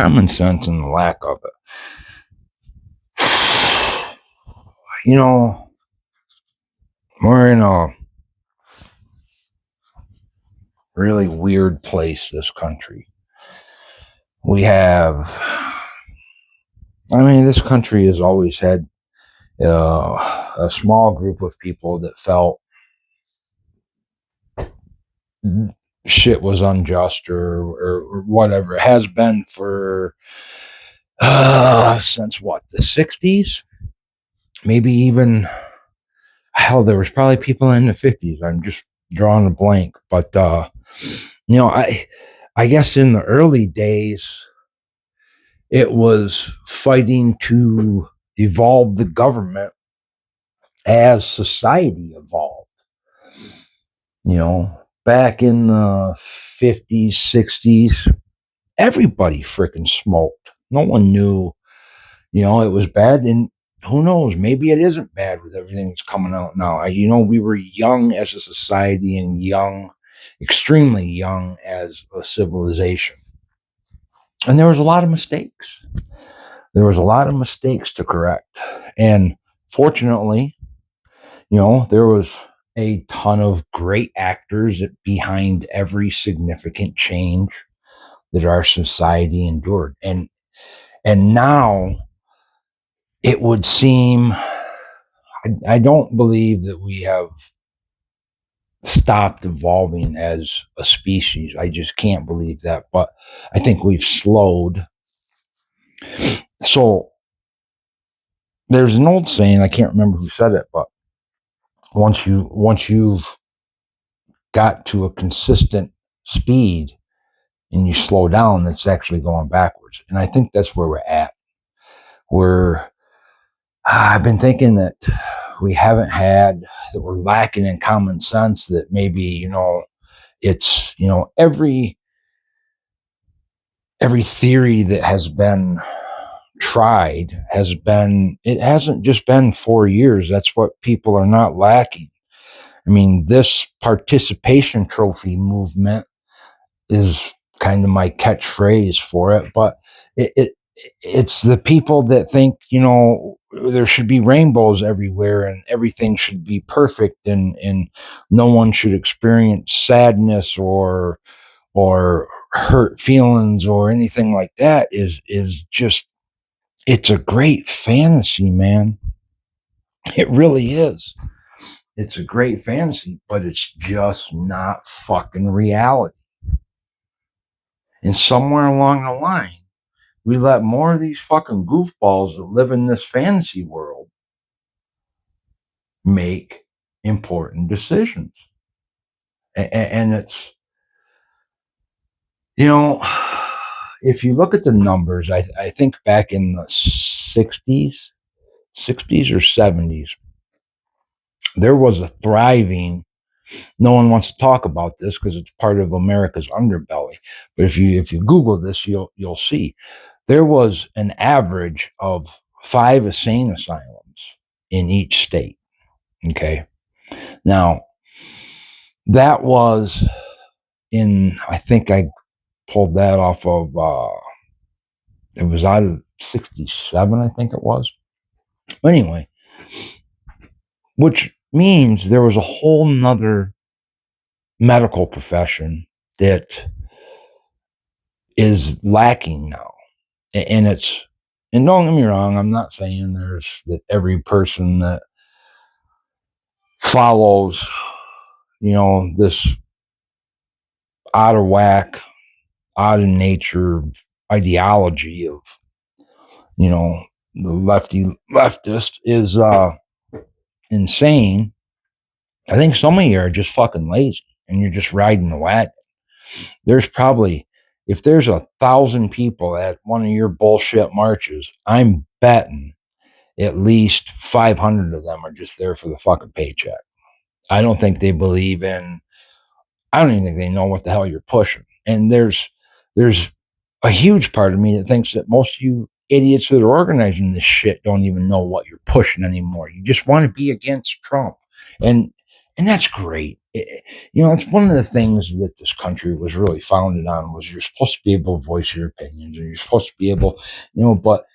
common sense and the lack of it. You know, we're in a really weird place, this country. This country has always had a small group of people that felt shit was unjust or whatever. It has been for since what, the 60s? Maybe even, hell, there was probably people in the 50s. I'm just drawing a blank. But, I guess in the early days, it was fighting to evolve the government as society evolved. Back in the 50s, 60s, everybody freaking smoked. No one knew, it was bad. And who knows, maybe it isn't bad with everything that's coming out now. We were young as a society and extremely young as a civilization. And there was a lot of mistakes. There was a lot of mistakes to correct. And fortunately, there was a ton of great actors behind every significant change that our society endured. And now it would seem, I don't believe that we have stopped evolving as a species. I just can't believe that. But I think we've slowed. So there's an old saying, I can't remember who said it, but once you've got to a consistent speed and you slow down, it's actually going backwards. And I think that's where we're at. I've been thinking that that we're lacking in common sense, that maybe, it's, every theory that has been tried it hasn't just been 4 years. That's what people are not lacking. This participation trophy movement is kind of my catchphrase for it, but it's the people that think, there should be rainbows everywhere and everything should be perfect and no one should experience sadness or hurt feelings or anything like that is just, it's a great fantasy, man. It really is. It's a great fantasy, but it's just not fucking reality. And somewhere along the line, we let more of these fucking goofballs that live in this fantasy world make important decisions. And it's, if you look at the numbers, I think back in the 60s or 70s, there was a thriving, no one wants to talk about this because it's part of America's underbelly. But if you Google this, you'll see there was an average of 5 insane asylums in each state. Okay. Now, that was I think I pulled that off of, it was out of 67, I think it was. Anyway, which means there was a whole nother medical profession that is lacking now. And don't get me wrong, I'm not saying that every person that follows, this out of whack, out of nature ideology of, the leftist is insane. I think some of you are just fucking lazy and you're just riding the wagon. There's probably, if there's 1,000 people at one of your bullshit marches, I'm betting at least 500 of them are just there for the fucking paycheck. I don't think they believe in, I don't even think they know what the hell you're pushing. And there's a huge part of me that thinks that most of you idiots that are organizing this shit don't even know what you're pushing anymore. You just want to be against Trump. And And that's great. It's one of the things that this country was really founded on was you're supposed to be able to voice your opinions, and you're supposed to be able, but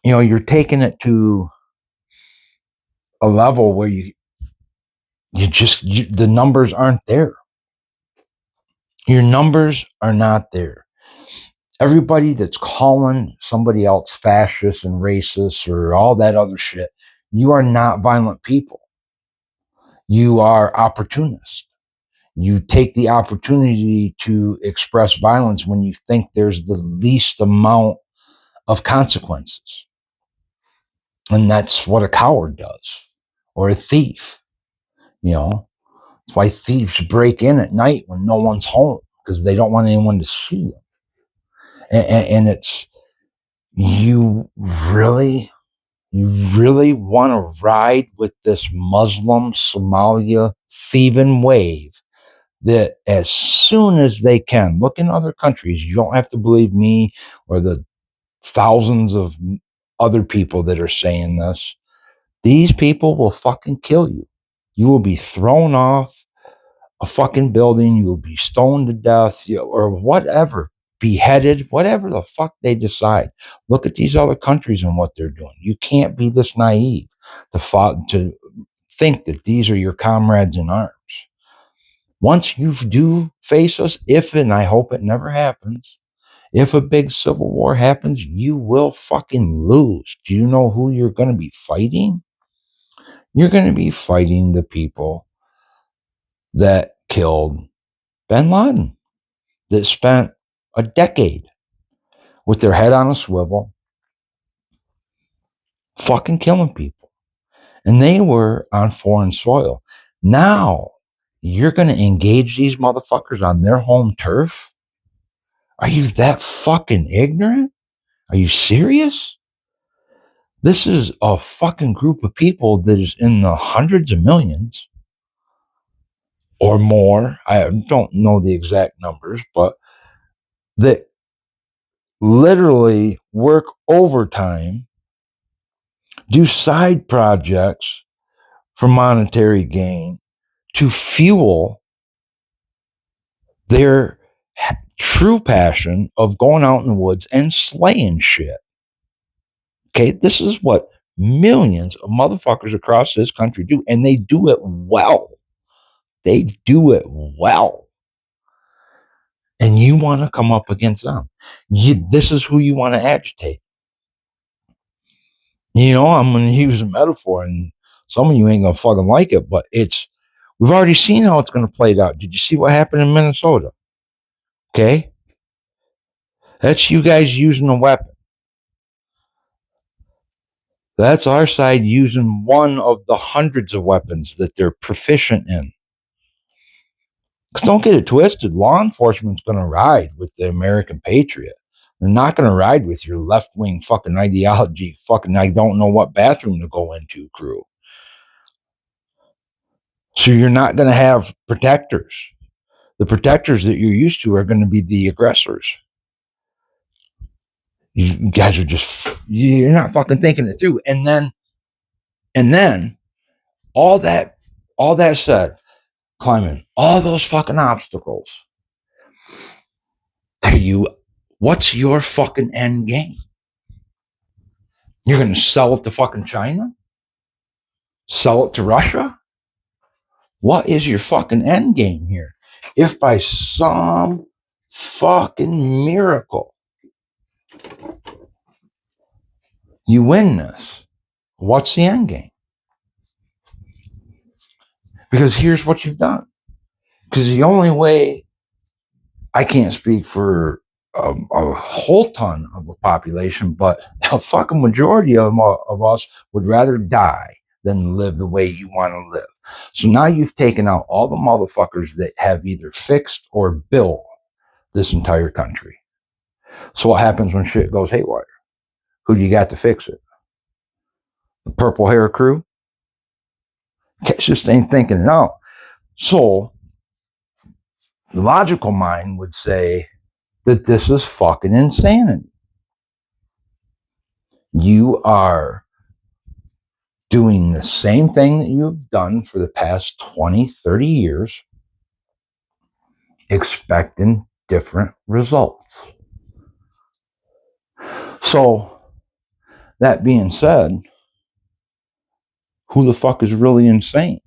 you're taking it to a level where the numbers aren't there. Your numbers are not there. Everybody that's calling somebody else fascist and racist or all that other shit, you are not violent people. You are opportunists. You take the opportunity to express violence when you think there's the least amount of consequences. And that's what a coward does, or a thief. That's why thieves break in at night when no one's home, because they don't want anyone to see them. And it's, you really want to ride with this Muslim Somalia thieving wave that as soon as they can, look in other countries, you don't have to believe me or the thousands of other people that are saying this. These people will fucking kill you. You will be thrown off a fucking building. You will be stoned to death, or whatever, beheaded, whatever the fuck they decide. Look at these other countries and what they're doing. You can't be this naive to think that these are your comrades in arms. Once you do face us, and I hope it never happens, if a big civil war happens, you will fucking lose. Do you know who you're going to be fighting? You're going to be fighting the people that killed bin Laden, that spent a decade with their head on a swivel, fucking killing people. And they were on foreign soil. Now, you're going to engage these motherfuckers on their home turf? Are you that fucking ignorant? Are you serious? This is a fucking group of people that is in the hundreds of millions or more. I don't know the exact numbers, but that literally work overtime, do side projects for monetary gain to fuel their true passion of going out in the woods and slaying shit. Okay, this is what millions of motherfuckers across this country do, and they do it well. They do it well. And you want to come up against them. This is who you want to agitate. I'm going to use a metaphor, and some of you ain't going to fucking like it, but we've already seen how it's going to play out. Did you see what happened in Minnesota? Okay? That's you guys using a weapon. That's our side using one of the hundreds of weapons that they're proficient in. Because don't get it twisted, law enforcement's going to ride with the American patriot. They're not going to ride with your left-wing fucking ideology, fucking I don't know what bathroom to go into crew. So you're not going to have protectors. The protectors that you're used to are going to be the aggressors. You guys are you're not fucking thinking it through. And then all that said, climbing all those fucking obstacles to you, what's your fucking end game? You're going to sell it to fucking China? Sell it to Russia? What is your fucking end game here? If by some fucking miracle you win this, what's the end game? Because here's what you've done. Because the only way, I can't speak for a whole ton of the population, but a fucking majority of us would rather die than live the way you want to live. So now you've taken out all the motherfuckers that have either fixed or built this entire country. So what happens when shit goes haywire? Who do you got to fix it? The purple hair crew? Just ain't thinking it out. So the logical mind would say that this is fucking insanity. You are doing the same thing that you've done for the past 20, 30 years, expecting different results. So, that being said, who the fuck is really insane?